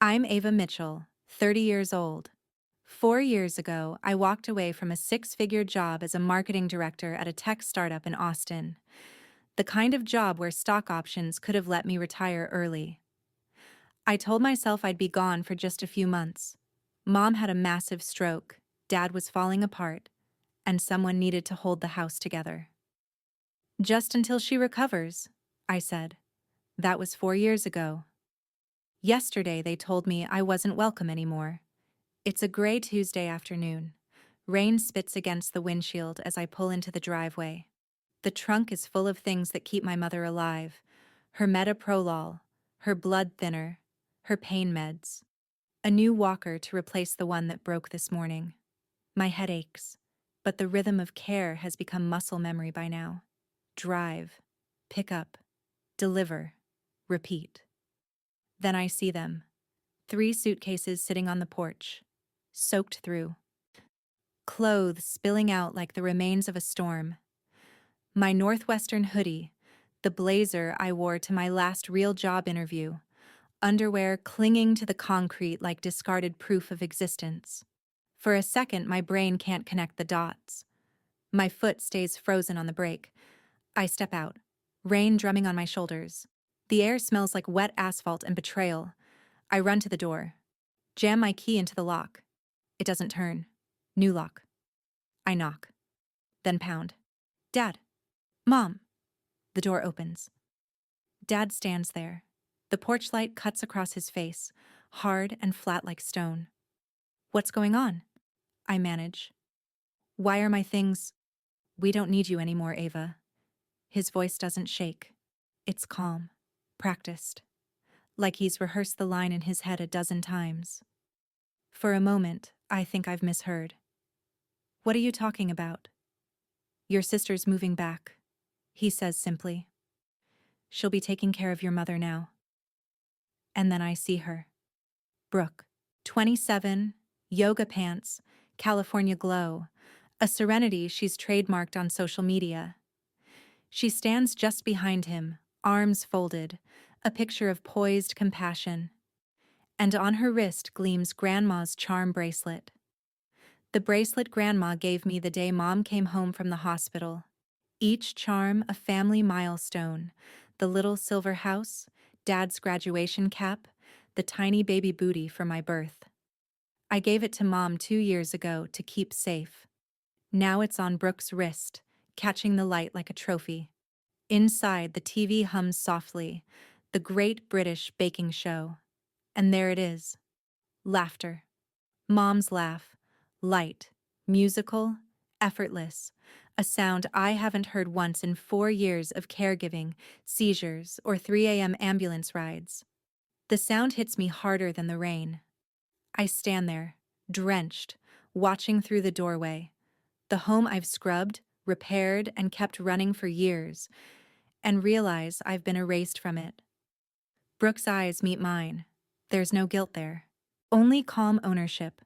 I'm Ava Mitchell, 30 years old. 4 years ago, I walked away from a six-figure job as a marketing director at a tech startup in Austin. The kind of job where stock options could have let me retire early. I told myself I'd be gone for just a few months. Mom had a massive stroke, Dad was falling apart, and someone needed to hold the house together. Just until she recovers, I said. That was 4 years ago. Yesterday they told me I wasn't welcome anymore. It's a gray Tuesday afternoon. Rain spits against the windshield as I pull into the driveway. The trunk is full of things that keep my mother alive. Her metoprolol, her blood thinner, her pain meds. A new walker to replace the one that broke this morning. My head aches, but the rhythm of care has become muscle memory by now. Drive, pick up, deliver, repeat. Then I see them. 3 suitcases sitting on the porch, soaked through. Clothes spilling out like the remains of a storm. My Northwestern hoodie, the blazer I wore to my last real job interview, underwear clinging to the concrete like discarded proof of existence. For a second, my brain can't connect the dots. My foot stays frozen on the brake. I step out, rain drumming on my shoulders. The air smells like wet asphalt and betrayal. I run to the door, jam my key into the lock. It doesn't turn. New lock. I knock. Then pound. Dad. Mom. The door opens. Dad stands there. The porch light cuts across his face, hard and flat like stone. What's going on? I manage. Why are my things? We don't need you anymore, Ava. His voice doesn't shake. It's calm, practiced, like he's rehearsed the line in his head a dozen times. For a moment, I think I've misheard. What are you talking about? Your sister's moving back, he says simply. She'll be taking care of your mother now. And then I see her. Brooke, 27, yoga pants, California glow, a serenity she's trademarked on social media. She stands just behind him, arms folded, a picture of poised compassion. And on her wrist gleams Grandma's charm bracelet. The bracelet Grandma gave me the day Mom came home from the hospital. Each charm a family milestone, the little silver house, Dad's graduation cap, the tiny baby booty for my birth. I gave it to Mom 2 years ago to keep safe. Now it's on Brooke's wrist, catching the light like a trophy. Inside, the TV hums softly, the Great British Baking Show. And there it is. Laughter. Mom's laugh. Light. Musical. Effortless. A sound I haven't heard once in 4 years of caregiving, seizures, or 3 a.m. ambulance rides. The sound hits me harder than the rain. I stand there, drenched, watching through the doorway. The home I've scrubbed, repaired, and kept running for years, and realize I've been erased from it. Brooke's eyes meet mine. There's no guilt there. Only calm ownership,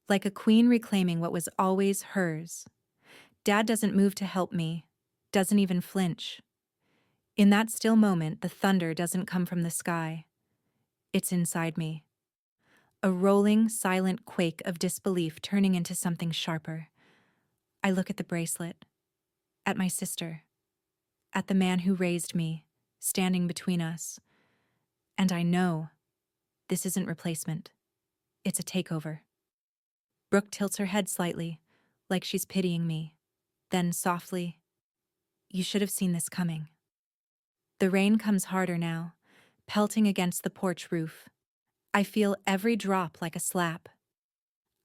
like a queen reclaiming what was always hers. Dad doesn't move to help me, doesn't even flinch. In that still moment, the thunder doesn't come from the sky. It's inside me. A rolling, silent quake of disbelief turning into something sharper. I look at the bracelet, at my sister, at the man who raised me, standing between us. And I know this isn't replacement. It's a takeover. Brooke tilts her head slightly, like she's pitying me. Then softly, you should have seen this coming. The rain comes harder now, pelting against the porch roof. I feel every drop like a slap.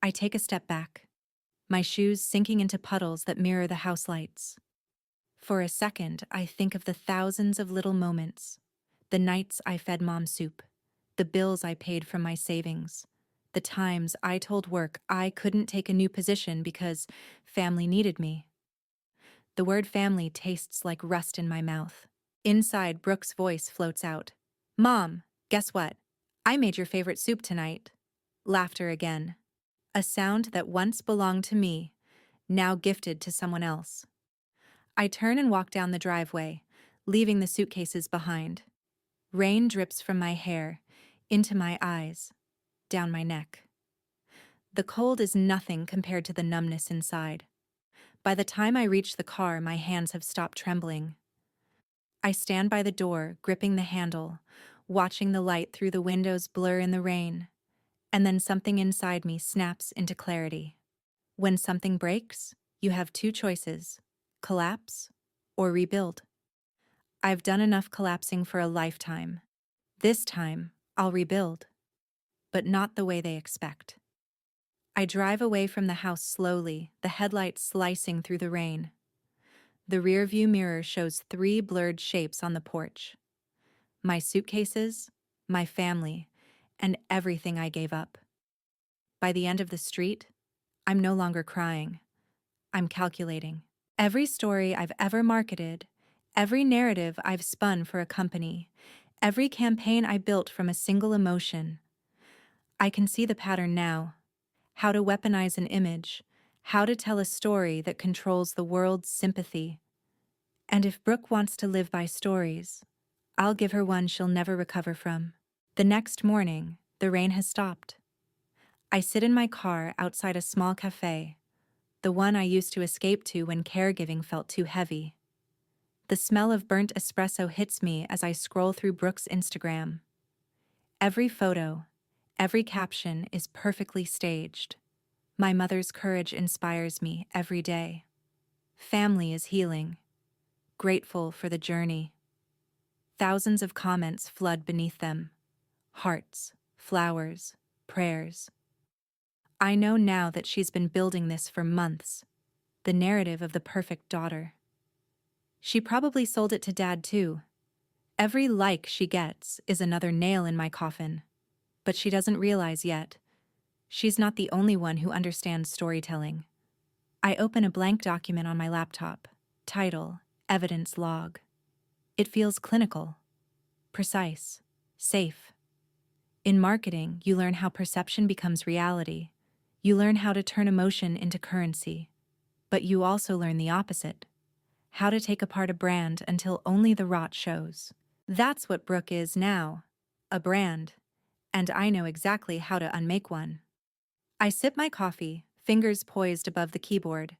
I take a step back, my shoes sinking into puddles that mirror the house lights. For a second, I think of the thousands of little moments, the nights I fed Mom soup, the bills I paid from my savings, the times I told work I couldn't take a new position because family needed me. The word family tastes like rust in my mouth. Inside, Brooke's voice floats out. Mom, guess what? I made your favorite soup tonight. Laughter again. A sound that once belonged to me, now gifted to someone else. I turn and walk down the driveway, leaving the suitcases behind. Rain drips from my hair, into my eyes. down my neck. The cold is nothing compared to the numbness inside. By the time I reach the car, my hands have stopped trembling. I stand by the door, gripping the handle, watching the light through the windows blur in the rain, and then something inside me snaps into clarity. When something breaks, you have two choices: collapse or rebuild. I've done enough collapsing for a lifetime. This time, I'll rebuild, but not the way they expect. I drive away from the house slowly, the headlights slicing through the rain. The rearview mirror shows three blurred shapes on the porch: my suitcases, my family, and everything I gave up. By the end of the street, I'm no longer crying. I'm calculating. Every story I've ever marketed, every narrative I've spun for a company, every campaign I built from a single emotion. I can see the pattern now: how to weaponize an image, how to tell a story that controls the world's sympathy. And if Brooke wants to live by stories, I'll give her one she'll never recover from. The next morning, the rain has stopped. I sit in my car outside a small cafe, the one I used to escape to when caregiving felt too heavy. The smell of burnt espresso hits me as I scroll through Brooke's Instagram. Every photo, every caption is perfectly staged. My mother's courage inspires me every day. Family is healing. Grateful for the journey. Thousands of comments flood beneath them. Hearts, flowers, prayers. I know now that she's been building this for months. The narrative of the perfect daughter. She probably sold it to Dad too. Every like she gets is another nail in my coffin. But she doesn't realize yet. She's not the only one who understands storytelling. I open a blank document on my laptop. Title: Evidence Log. It feels clinical, precise, safe. In marketing, you learn how perception becomes reality. You learn how to turn emotion into currency. But you also learn the opposite: how to take apart a brand until only the rot shows. That's what Brooke is now, a brand, and I know exactly how to unmake one. I sip my coffee, fingers poised above the keyboard.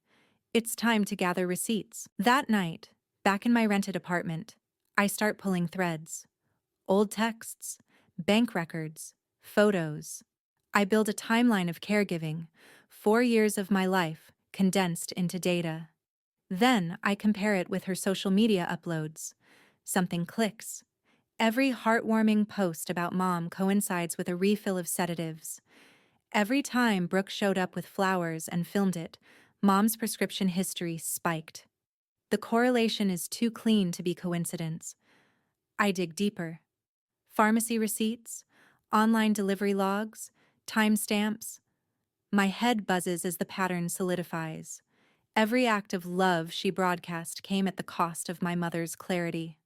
It's time to gather receipts. That night, back in my rented apartment, I start pulling threads. Old texts, bank records, photos. I build a timeline of caregiving, 4 years of my life, condensed into data. Then I compare it with her social media uploads. Something clicks. Every heartwarming post about Mom coincides with a refill of sedatives. Every time Brooke showed up with flowers and filmed it, Mom's prescription history spiked. The correlation is too clean to be coincidence. I dig deeper. Pharmacy receipts, online delivery logs, timestamps. My head buzzes as the pattern solidifies. Every act of love she broadcast came at the cost of my mother's clarity.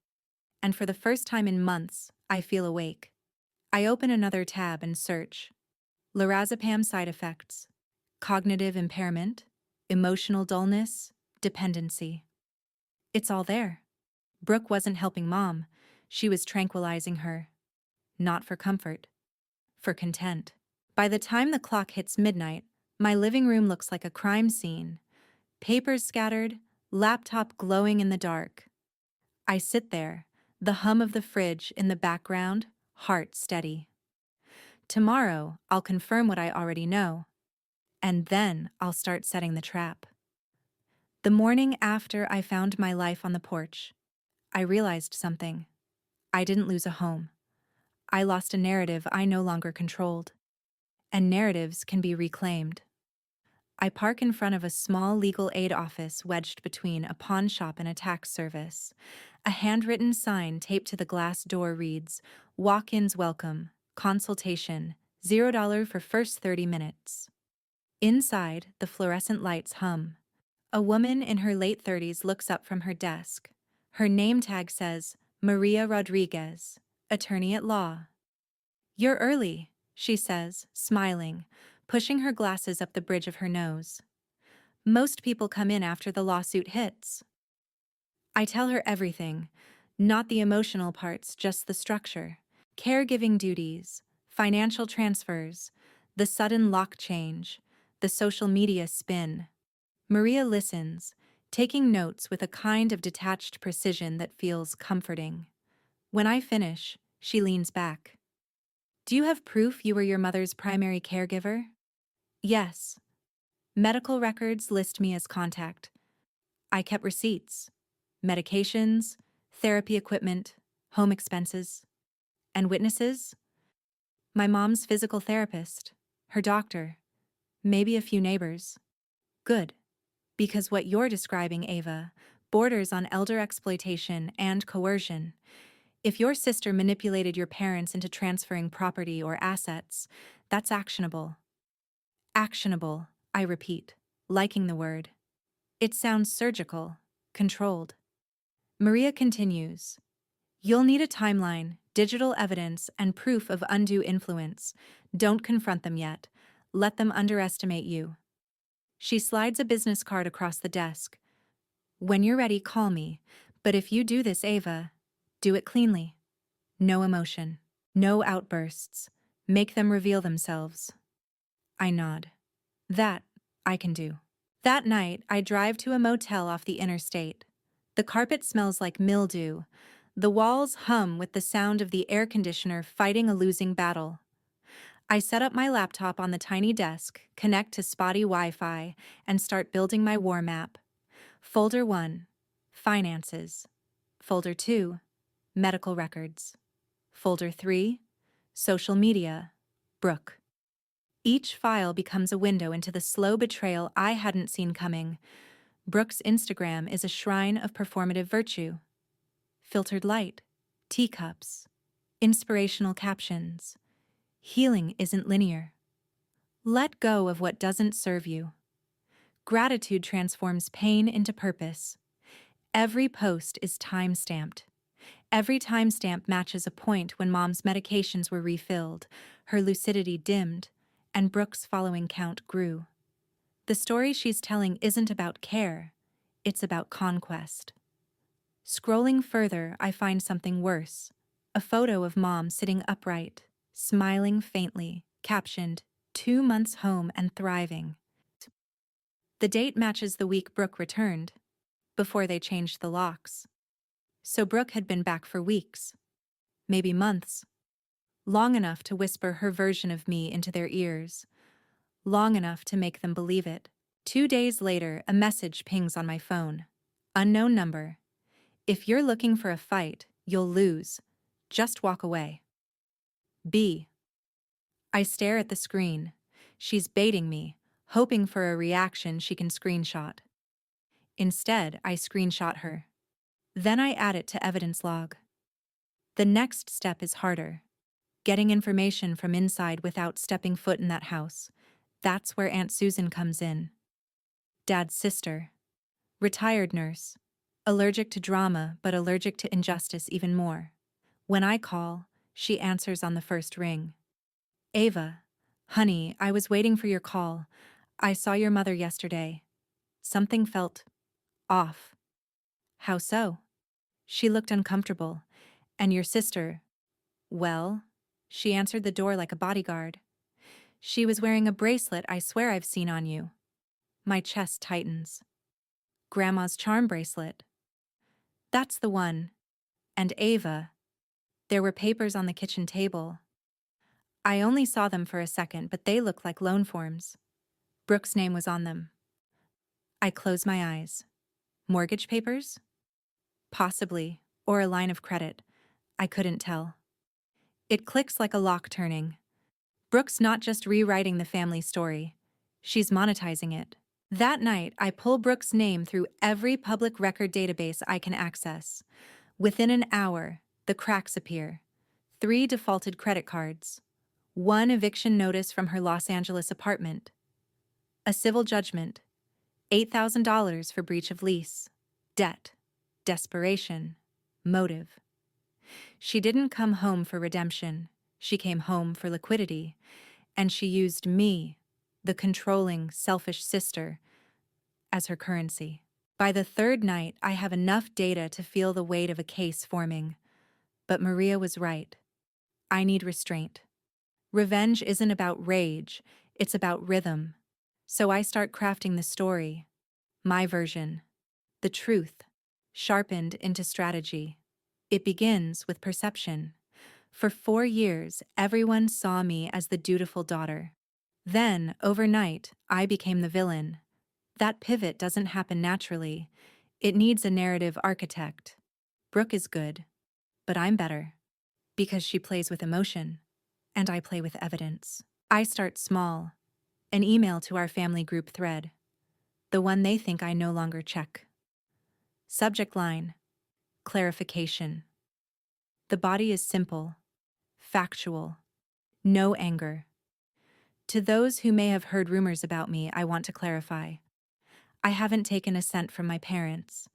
And for the first time in months, I feel awake. I open another tab and search. Lorazepam side effects, cognitive impairment, emotional dullness, dependency. It's all there. Brooke wasn't helping Mom. She was tranquilizing her. Not for comfort, for content. By the time the clock hits midnight, my living room looks like a crime scene. Papers scattered, laptop glowing in the dark. I sit there, the hum of the fridge in the background, heart steady. Tomorrow, I'll confirm what I already know. And then I'll start setting the trap. The morning after I found my life on the porch, I realized something. I didn't lose a home. I lost a narrative I no longer controlled. And narratives can be reclaimed. I park in front of a small legal aid office wedged between a pawn shop and a tax service. A handwritten sign taped to the glass door reads, "Walk-ins welcome, consultation, $0 for first 30 minutes. Inside, the fluorescent lights hum. A woman in her late 30s looks up from her desk. Her name tag says, Maria Rodriguez, attorney at law. "You're early," she says, smiling, pushing her glasses up the bridge of her nose. "Most people come in after the lawsuit hits." I tell her everything, not the emotional parts, just the structure. Caregiving duties, Financial transfers, the sudden lock change, the social media spin. Maria listens, taking notes with a kind of detached precision that feels comforting. When I finish, she leans back. Do you have proof you were your mother's primary caregiver? Yes. Medical records list me as contact. I kept receipts, medications, therapy equipment, home expenses. And witnesses? My mom's physical therapist, her doctor, maybe a few neighbors. Good. Because what you're describing, Ava, borders on elder exploitation and coercion. If your sister manipulated your parents into transferring property or assets, that's actionable. Actionable, I repeat, liking the word. It sounds surgical, controlled. Maria continues. You'll need a timeline, digital evidence, and proof of undue influence. Don't confront them yet. Let them underestimate you. She slides a business card across the desk. When you're ready, call me. But if you do this, Ava, do it cleanly. No emotion. No outbursts. Make them reveal themselves. I nod. That, I can do. That night, I drive to a motel off the interstate. The carpet smells like mildew. The walls hum with the sound of the air conditioner fighting a losing battle. I set up my laptop on the tiny desk, connect to spotty Wi-Fi, and start building my war map. Folder 1, Finances. Folder 2, Medical Records. Folder 3, Social Media, Brooke. Each file becomes a window into the slow betrayal I hadn't seen coming. Brooke's Instagram is a shrine of performative virtue. Filtered light, teacups, inspirational captions. Healing isn't linear. Let go of what doesn't serve you. Gratitude transforms pain into purpose. Every post is time-stamped. Every timestamp matches a point when Mom's medications were refilled, her lucidity dimmed, and Brooke's following count grew. The story she's telling isn't about care, it's about conquest. Scrolling further, I find something worse. A photo of Mom sitting upright, smiling faintly, captioned, 2 months home and thriving. The date matches the week Brooke returned, before they changed the locks. So Brooke had been back for weeks, maybe months, long enough to whisper her version of me into their ears, long enough to make them believe it. 2 days later, a message pings on my phone. Unknown number. If you're looking for a fight, you'll lose. Just walk away. B. I stare at the screen. She's baiting me, hoping for a reaction she can screenshot. Instead, I screenshot her. Then I add it to evidence log. The next step is harder. Getting information from inside without stepping foot in that house. That's where Aunt Susan comes in. Dad's sister. Retired nurse. Allergic to drama, but allergic to injustice even more. When I call, she answers on the first ring. Ava, honey, I was waiting for your call. I saw your mother yesterday. Something felt off. How so? She looked uncomfortable. And your sister, well, she answered the door like a bodyguard. She was wearing a bracelet I swear I've seen on you. My chest tightens. Grandma's charm bracelet. That's the one. And Ava. There were papers on the kitchen table. I only saw them for a second, but they looked like loan forms. Brooke's name was on them. I close my eyes. Mortgage papers? Possibly, or a line of credit. I couldn't tell. It clicks like a lock turning. Brooke's not just rewriting the family story. She's monetizing it. That night, I pull Brooke's name through every public record database I can access. Within an hour, the cracks appear. 3 defaulted credit cards. 1 eviction notice from her Los Angeles apartment. A civil judgment. $8,000 for breach of lease. Debt. Desperation. Motive. She didn't come home for redemption. She came home for liquidity. And she used me, the controlling, selfish sister, as her currency. By the 3rd night, I have enough data to feel the weight of a case forming. But Maria was right. I need restraint. Revenge isn't about rage, it's about rhythm. So I start crafting the story, my version, the truth, sharpened into strategy. It begins with perception. For 4 years, everyone saw me as the dutiful daughter. Then, overnight, I became the villain. That pivot doesn't happen naturally. It needs a narrative architect. Brooke is good, but I'm better. Because she plays with emotion, and I play with evidence. I start small. An email to our family group thread. The one they think I no longer check. Subject line: clarification. The body is simple, factual, no anger. To those who may have heard rumors about me, I want to clarify. I haven't taken a cent from my parents.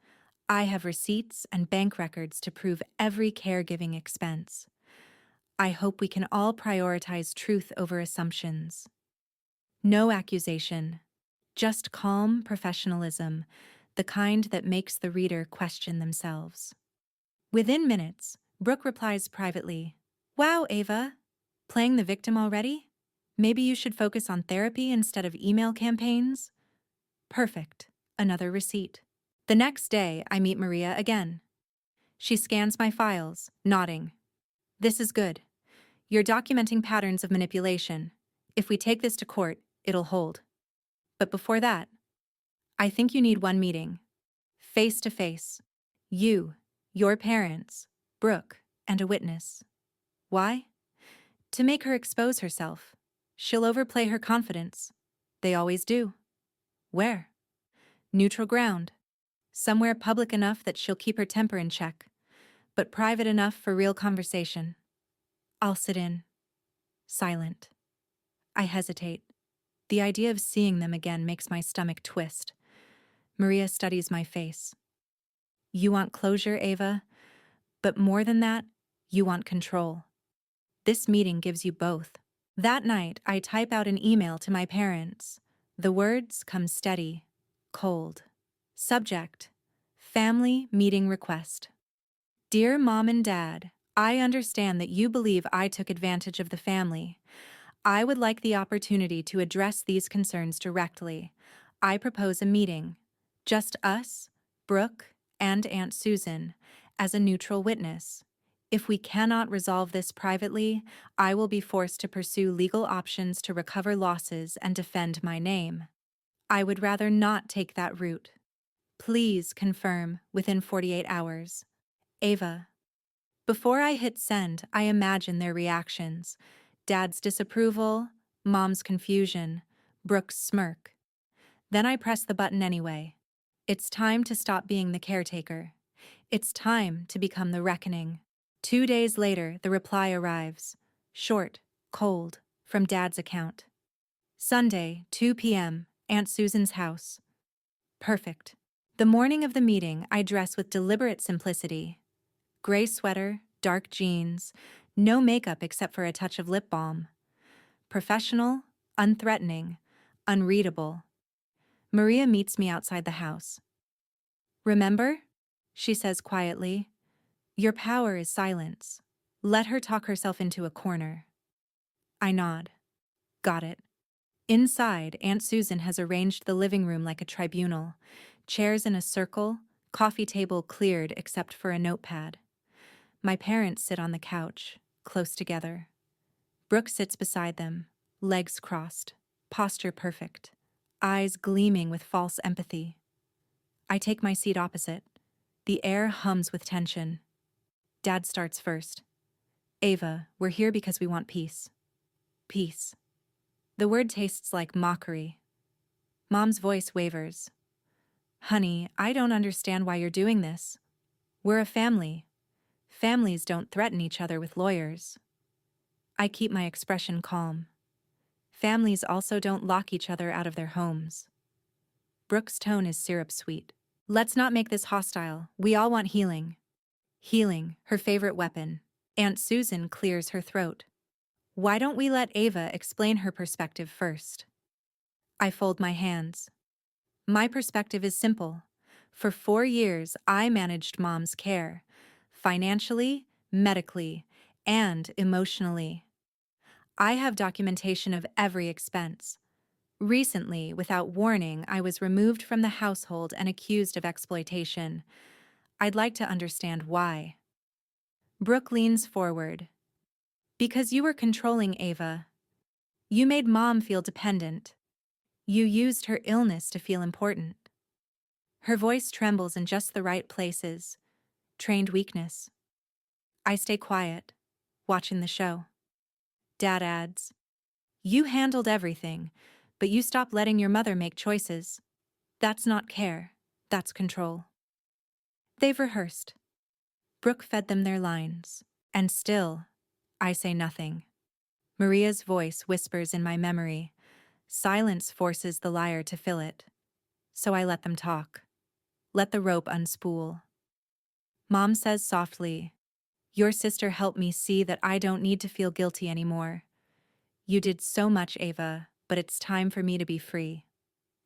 I have receipts and bank records to prove every caregiving expense. I hope we can all prioritize truth over assumptions. No accusation, just calm professionalism, the kind that makes the reader question themselves. Within minutes, Brooke replies privately, "Wow, Ava, playing the victim already? Maybe you should focus on therapy instead of email campaigns?" Perfect. Another receipt. The next day, I meet Maria again. She scans my files, nodding. "This is good. You're documenting patterns of manipulation. If we take this to court, it'll hold. But before that, I think you need one meeting. Face to face. You, your parents, Brooke, and a witness. Why? To make her expose herself. She'll overplay her confidence. They always do. Where? Neutral ground. Somewhere public enough that she'll keep her temper in check, but private enough for real conversation. I'll sit in. Silent. I hesitate. The idea of seeing them again makes my stomach twist. Maria studies my face. You want closure, Ava? But more than that, you want control. This meeting gives you both. That night, I type out an email to my parents. The words come steady, cold. Subject: family meeting request. Dear Mom and Dad, I understand that you believe I took advantage of the family. I would like the opportunity to address these concerns directly. I propose a meeting. Just us, Brooke, and Aunt Susan, as a neutral witness. If we cannot resolve this privately, I will be forced to pursue legal options to recover losses and defend my name. I would rather not take that route. Please confirm within 48 hours. Ava. Before I hit send, I imagine their reactions. Dad's disapproval, Mom's confusion, Brooke's smirk. Then I press the button anyway. It's time to stop being the caretaker. It's time to become the reckoning. 2 days later, the reply arrives. Short, cold, from Dad's account. Sunday, 2 p.m., Aunt Susan's house. Perfect. The morning of the meeting, I dress with deliberate simplicity. Gray sweater, dark jeans, no makeup except for a touch of lip balm. Professional, unthreatening, unreadable. Maria meets me outside the house. "Remember?" she says quietly. "Your power is silence. Let her talk herself into a corner." I nod. Got it. Inside, Aunt Susan has arranged the living room like a tribunal. Chairs in a circle, coffee table cleared except for a notepad. My parents sit on the couch, close together. Brooke sits beside them, legs crossed, posture perfect, eyes gleaming with false empathy. I take my seat opposite. The air hums with tension. Dad starts first. "Ava, we're here because we want peace." Peace. The word tastes like mockery. Mom's voice wavers. "Honey, I don't understand why you're doing this. We're a family. Families don't threaten each other with lawyers." I keep my expression calm. Families also don't lock each other out of their homes. Brooke's tone is syrup sweet. "Let's not make this hostile. We all want healing." Healing, her favorite weapon. Aunt Susan clears her throat. "Why don't we let Ava explain her perspective first?" I fold my hands. My perspective is simple. For 4 years, I managed Mom's care. Financially, medically, and emotionally. I have documentation of every expense. Recently, without warning, I was removed from the household and accused of exploitation. I'd like to understand why. Brooke leans forward. Because you were controlling Ava. You made Mom feel dependent. You used her illness to feel important. Her voice trembles in just the right places. Trained weakness. I stay quiet, watching the show. Dad adds, "You handled everything, but you stopped letting your mother make choices. That's not care, that's control." They've rehearsed. Brooke fed them their lines. And still, I say nothing. Maria's voice whispers in my memory. Silence forces the liar to fill it. So I let them talk. Let the rope unspool. Mom says softly, "Your sister helped me see that I don't need to feel guilty anymore. You did so much, Ava, but it's time for me to be free."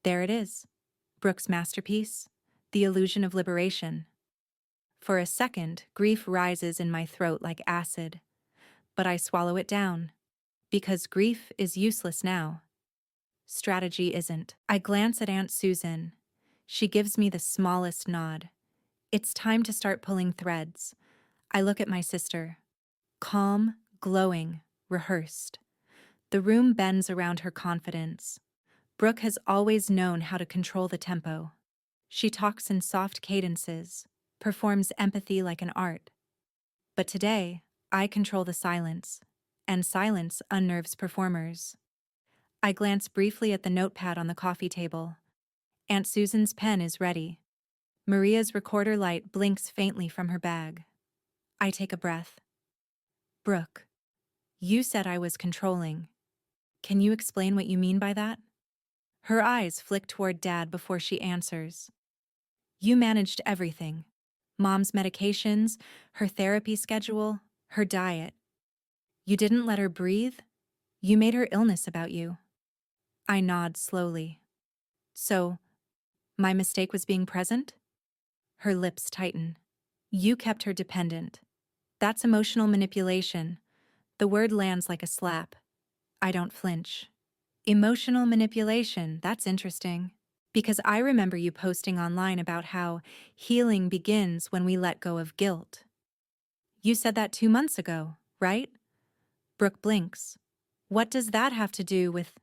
There it is. Brooke's masterpiece, the illusion of liberation. For a second, grief rises in my throat like acid. But I swallow it down. Because grief is useless now. Strategy isn't. I glance at Aunt Susan. She gives me the smallest nod. It's time to start pulling threads. I look at my sister. Calm, glowing, rehearsed. The room bends around her confidence. Brooke has always known how to control the tempo. She talks in soft cadences, performs empathy like an art. But today, I control the silence, and silence unnerves performers. I glance briefly at the notepad on the coffee table. Aunt Susan's pen is ready. Maria's recorder light blinks faintly from her bag. I take a breath. "Brooke, you said I was controlling. Can you explain what you mean by that?" Her eyes flick toward Dad before she answers. "You managed everything. Mom's medications, her therapy schedule, her diet. You didn't let her breathe. You made her illness about you." I nod slowly. "So, my mistake was being present?" Her lips tighten. "You kept her dependent. That's emotional manipulation." The word lands like a slap. I don't flinch. Emotional manipulation, that's interesting. Because I remember you posting online about how healing begins when we let go of guilt. You said that 2 months ago, right? Brooke blinks. What does that have to do with...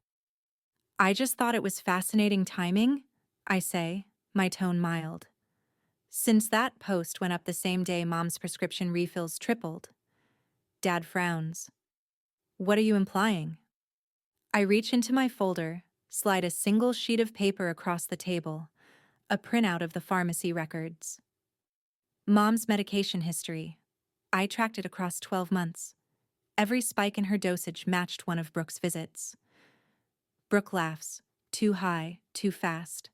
I just thought it was fascinating timing, I say, my tone mild. Since that post went up the same day Mom's prescription refills tripled. Dad frowns. What are you implying? I reach into my folder, slide a single sheet of paper across the table, a printout of the pharmacy records. Mom's medication history. I tracked it across 12 months. Every spike in her dosage matched one of Brooke's visits. Brooke laughs. Too high, too fast.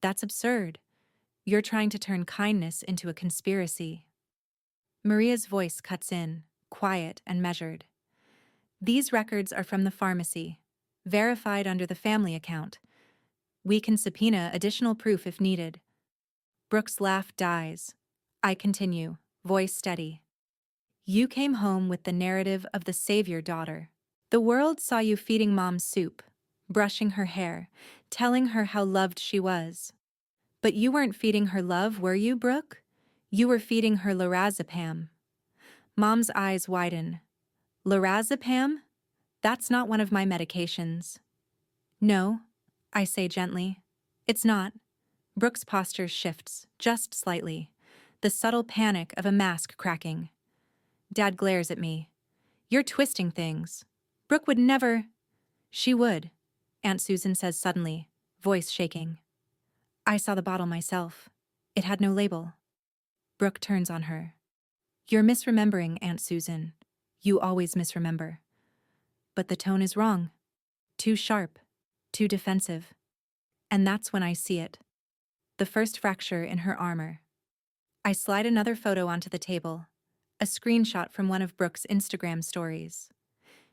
That's absurd. You're trying to turn kindness into a conspiracy. Maria's voice cuts in, quiet and measured. These records are from the pharmacy, verified under the family account. We can subpoena additional proof if needed. Brooke's laugh dies. I continue, voice steady. You came home with the narrative of the savior daughter. The world saw you feeding Mom soup, brushing her hair, telling her how loved she was. But you weren't feeding her love, were you, Brooke? You were feeding her lorazepam. Mom's eyes widen. Lorazepam? That's not one of my medications. No, I say gently. It's not. Brooke's posture shifts, just slightly. The subtle panic of a mask cracking. Dad glares at me. You're twisting things. Brooke would never... She would, Aunt Susan says suddenly, voice shaking. I saw the bottle myself. It had no label. Brooke turns on her. You're misremembering, Aunt Susan. You always misremember. But the tone is wrong. Too sharp. Too defensive. And that's when I see it. The first fracture in her armor. I slide another photo onto the table. A screenshot from one of Brooke's Instagram stories.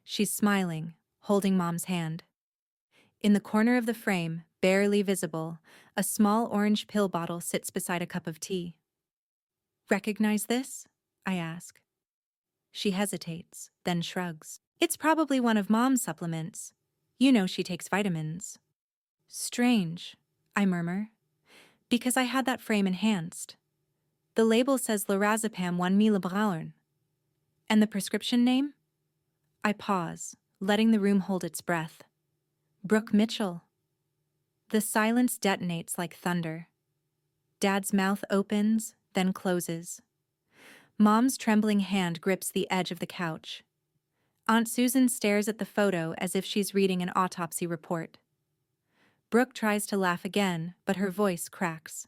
She's smiling, holding Mom's hand. In the corner of the frame, barely visible, a small orange pill bottle sits beside a cup of tea. Recognize this? I ask. She hesitates, then shrugs. It's probably one of Mom's supplements. You know she takes vitamins. Strange, I murmur, because I had that frame enhanced. The label says lorazepam 1 mg. And the prescription name? I pause, letting the room hold its breath. Brooke Mitchell. The silence detonates like thunder. Dad's mouth opens, then closes. Mom's trembling hand grips the edge of the couch. Aunt Susan stares at the photo as if she's reading an autopsy report. Brooke tries to laugh again, but her voice cracks.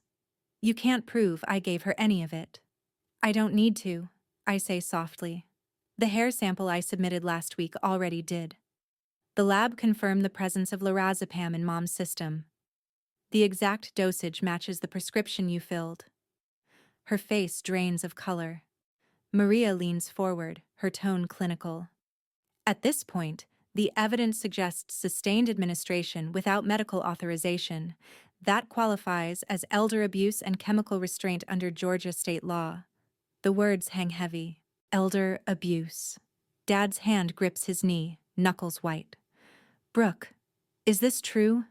You can't prove I gave her any of it. I don't need to, I say softly. The hair sample I submitted last week already did. The lab confirmed the presence of lorazepam in Mom's system. The exact dosage matches the prescription you filled. Her face drains of color. Maria leans forward, her tone clinical. At this point, the evidence suggests sustained administration without medical authorization. That qualifies as elder abuse and chemical restraint under Georgia state law. The words hang heavy. Elder abuse. Dad's hand grips his knee, knuckles white. Brooke, is this true?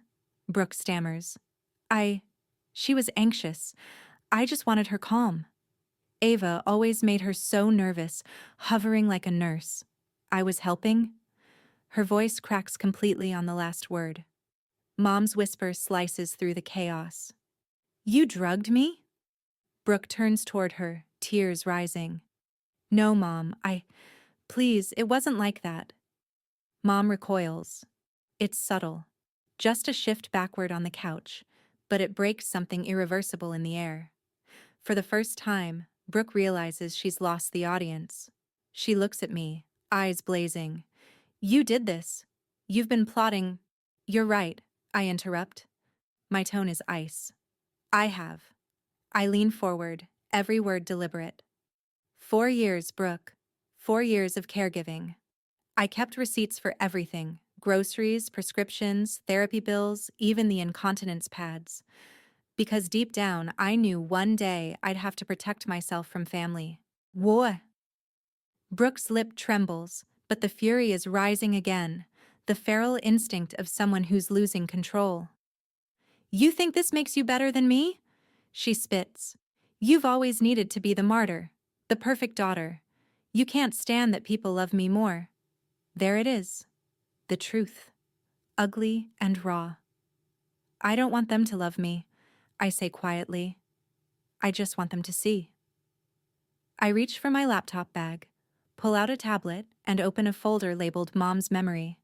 Brooke stammers. She was anxious. I just wanted her calm. Ava always made her so nervous, hovering like a nurse. I was helping? Her voice cracks completely on the last word. Mom's whisper slices through the chaos. You drugged me? Brooke turns toward her, tears rising. No, Mom, please, it wasn't like that. Mom recoils. It's subtle. Just a shift backward on the couch, but it breaks something irreversible in the air. For the first time, Brooke realizes she's lost the audience. She looks at me, eyes blazing. You did this. You've been plotting. You're right, I interrupt. My tone is ice. I have. I lean forward, every word deliberate. 4 years, Brooke. 4 years of caregiving. I kept receipts for everything. Groceries, prescriptions, therapy bills, even the incontinence pads. Because deep down, I knew one day I'd have to protect myself from family. What? Brooke's lip trembles, but the fury is rising again, the feral instinct of someone who's losing control. You think this makes you better than me? She spits. You've always needed to be the martyr, the perfect daughter. You can't stand that people love me more. There it is. The truth. Ugly and raw. I don't want them to love me, I say quietly. I just want them to see. I reach for my laptop bag, pull out a tablet, and open a folder labeled Mom's Memory.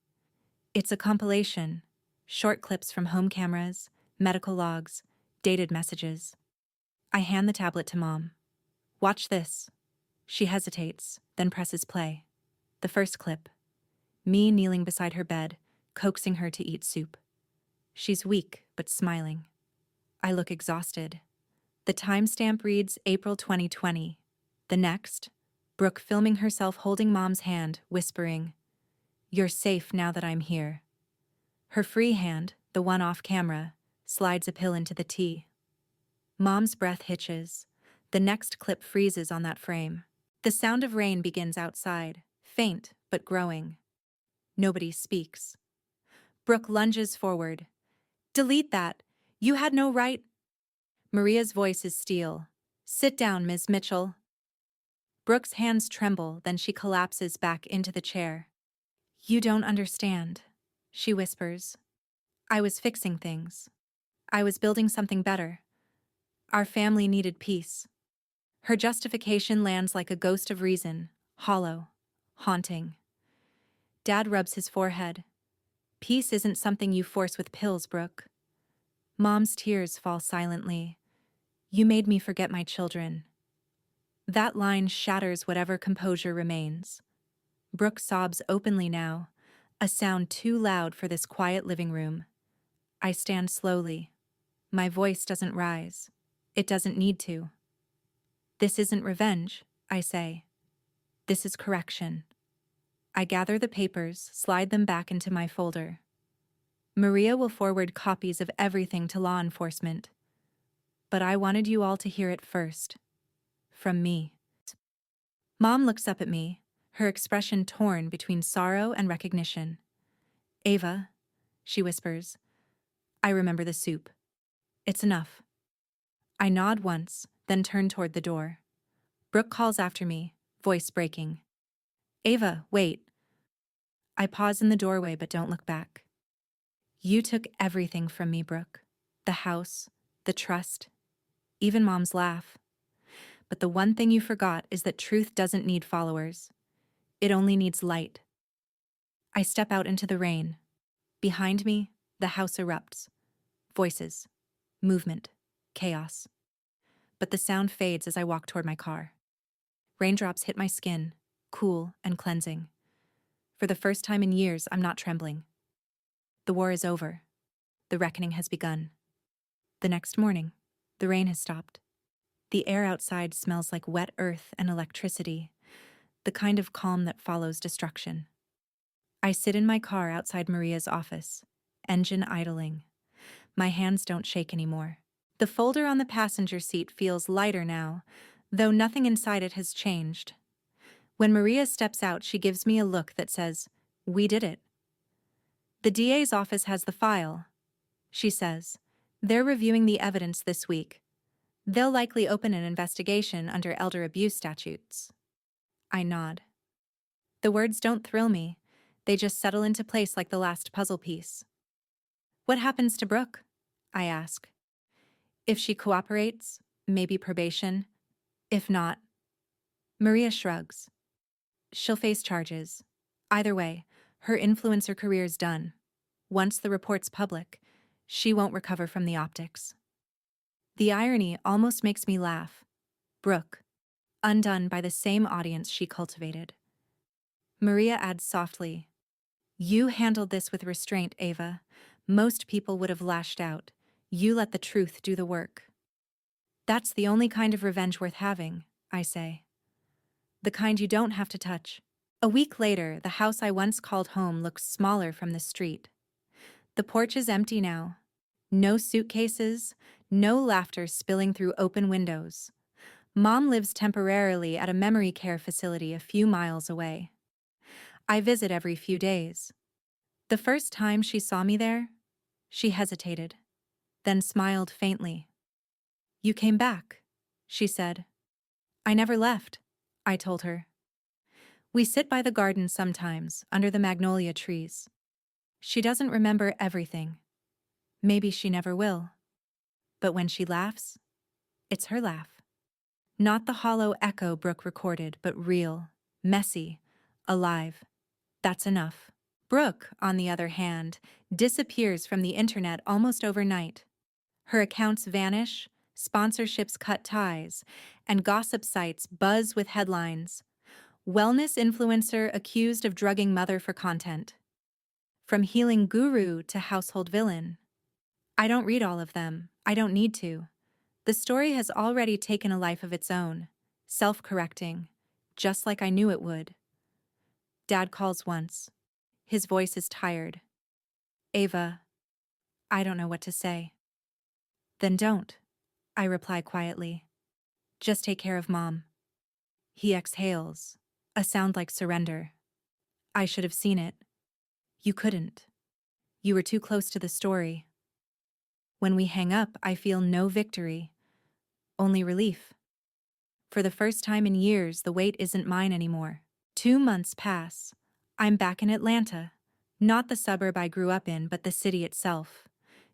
It's a compilation. Short clips from home cameras, medical logs, dated messages. I hand the tablet to Mom. Watch this. She hesitates, then presses play. The first clip. Me kneeling beside her bed, coaxing her to eat soup. She's weak, but smiling. I look exhausted. The timestamp reads April 2020. The next, Brooke filming herself holding Mom's hand, whispering, "You're safe now that I'm here." Her free hand, the one off camera, slides a pill into the tea. Mom's breath hitches. The next clip freezes on that frame. The sound of rain begins outside, faint but growing. Nobody speaks. Brooke lunges forward. Delete that. You had no right. Maria's voice is steel. Sit down, Ms. Mitchell. Brooke's hands tremble, then she collapses back into the chair. You don't understand, she whispers. I was fixing things. I was building something better. Our family needed peace. Her justification lands like a ghost of reason, hollow, haunting. Dad rubs his forehead. Peace isn't something you force with pills, Brooke. Mom's tears fall silently. You made me forget my children. That line shatters whatever composure remains. Brooke sobs openly now, a sound too loud for this quiet living room. I stand slowly. My voice doesn't rise. It doesn't need to. This isn't revenge, I say. This is correction. I gather the papers, slide them back into my folder. Maria will forward copies of everything to law enforcement. But I wanted you all to hear it first. From me. Mom looks up at me, her expression torn between sorrow and recognition. "Ava," she whispers, "I remember the soup. It's enough." I nod once, then turn toward the door. Brooke calls after me, voice breaking. "Ava, wait." I pause in the doorway but don't look back. "You took everything from me, Brooke. The house, the trust, even Mom's laugh. But the one thing you forgot is that truth doesn't need followers. It only needs light." I step out into the rain. Behind me, the house erupts. Voices, movement, chaos. But the sound fades as I walk toward my car. Raindrops hit my skin, cool and cleansing. For the first time in years, I'm not trembling. The war is over. The reckoning has begun. The next morning, the rain has stopped. The air outside smells like wet earth and electricity, the kind of calm that follows destruction. I sit in my car outside Maria's office, engine idling. My hands don't shake anymore. The folder on the passenger seat feels lighter now, though nothing inside it has changed. When Maria steps out, she gives me a look that says, "We did it." "The DA's office has the file," she says. "They're reviewing the evidence this week. They'll likely open an investigation under elder abuse statutes." I nod. The words don't thrill me. They just settle into place like the last puzzle piece. "What happens to Brooke?" I ask. "If she cooperates, maybe probation. If not..." Maria shrugs. "She'll face charges. Either way, her influencer career's done. Once the report's public, she won't recover from the optics." The irony almost makes me laugh. Brooke, undone by the same audience she cultivated. Maria adds softly, "You handled this with restraint, Ava. Most people would have lashed out. You let the truth do the work." "That's the only kind of revenge worth having," I say. "The kind you don't have to touch." A week later, the house I once called home looks smaller from the street. The porch is empty now. No suitcases, no laughter spilling through open windows. Mom lives temporarily at a memory care facility a few miles away. I visit every few days. The first time she saw me there, she hesitated, then smiled faintly. "You came back," she said. "I never left," I told her. We sit by the garden sometimes, under the magnolia trees. She doesn't remember everything. Maybe she never will. But when she laughs, it's her laugh. Not the hollow echo Brooke recorded, but real, messy, alive. That's enough. Brooke, on the other hand, disappears from the internet almost overnight. Her accounts vanish, sponsorships cut ties, and gossip sites buzz with headlines. "Wellness influencer accused of drugging mother for content." From healing guru to household villain. I don't read all of them. I don't need to. The story has already taken a life of its own, self-correcting, just like I knew it would. Dad calls once. His voice is tired. "Ava, I don't know what to say." "Then don't," I reply quietly. "Just take care of Mom." He exhales, a sound like surrender. "I should have seen it. You couldn't. You were too close to the story." When we hang up, I feel no victory, only relief. For the first time in years, the weight isn't mine anymore. 2 months pass. I'm back in Atlanta. Not the suburb I grew up in, but the city itself.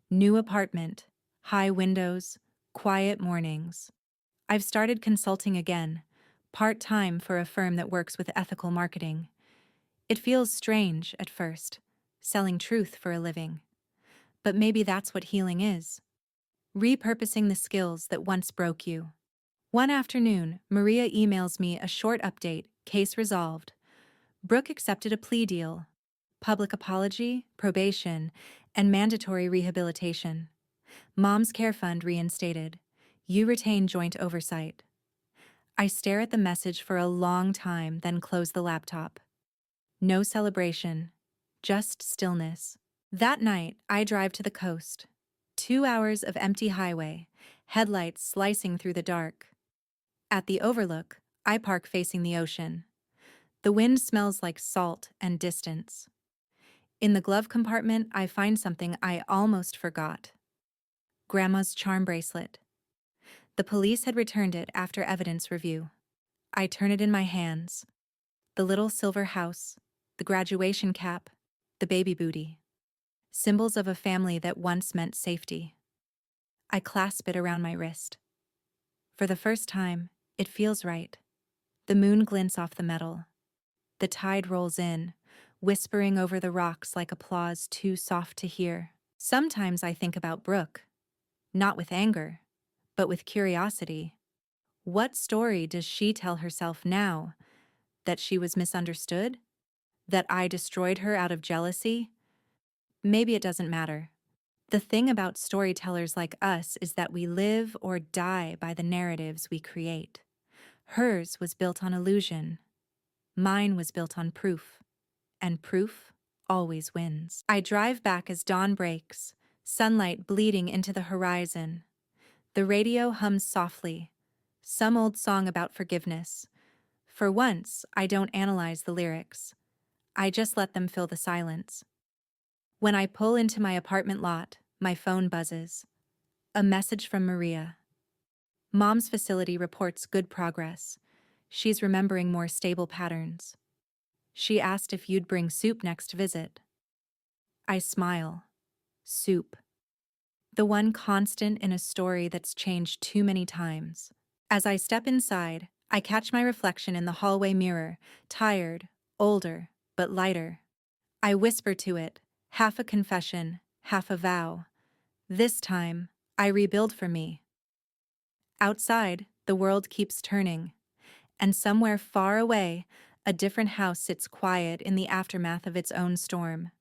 New apartment, high windows, quiet mornings. I've started consulting again, part-time for a firm that works with ethical marketing. It feels strange at first, selling truth for a living. But maybe that's what healing is. Repurposing the skills that once broke you. One afternoon, Maria emails me a short update, case resolved. Brooke accepted a plea deal. Public apology, probation, and mandatory rehabilitation. Mom's care fund reinstated. You retain joint oversight. I stare at the message for a long time, then close the laptop. No celebration, just stillness. That night, I drive to the coast. 2 hours of empty highway, headlights slicing through the dark. At the overlook, I park facing the ocean. The wind smells like salt and distance. In the glove compartment, I find something I almost forgot. Grandma's charm bracelet. The police had returned it after evidence review. I turn it in my hands. The little silver house, the graduation cap, the baby booty. Symbols of a family that once meant safety. I clasp it around my wrist. For the first time, it feels right. The moon glints off the metal. The tide rolls in, whispering over the rocks like applause too soft to hear. Sometimes I think about Brooke, not with anger, but with curiosity. What story does she tell herself now? That she was misunderstood? That I destroyed her out of jealousy? Maybe it doesn't matter. The thing about storytellers like us is that we live or die by the narratives we create. Hers was built on illusion. Mine was built on proof. And proof always wins. I drive back as dawn breaks, sunlight bleeding into the horizon. The radio hums softly, some old song about forgiveness. For once, I don't analyze the lyrics. I just let them fill the silence. When I pull into my apartment lot, my phone buzzes. A message from Maria. Mom's facility reports good progress. She's remembering more stable patterns. She asked if you'd bring soup next visit. I smile. Soup. The one constant in a story that's changed too many times. As I step inside, I catch my reflection in the hallway mirror, tired, older, but lighter. I whisper to it, half a confession, half a vow. This time, I rebuild for me. Outside, the world keeps turning, and somewhere far away, a different house sits quiet in the aftermath of its own storm.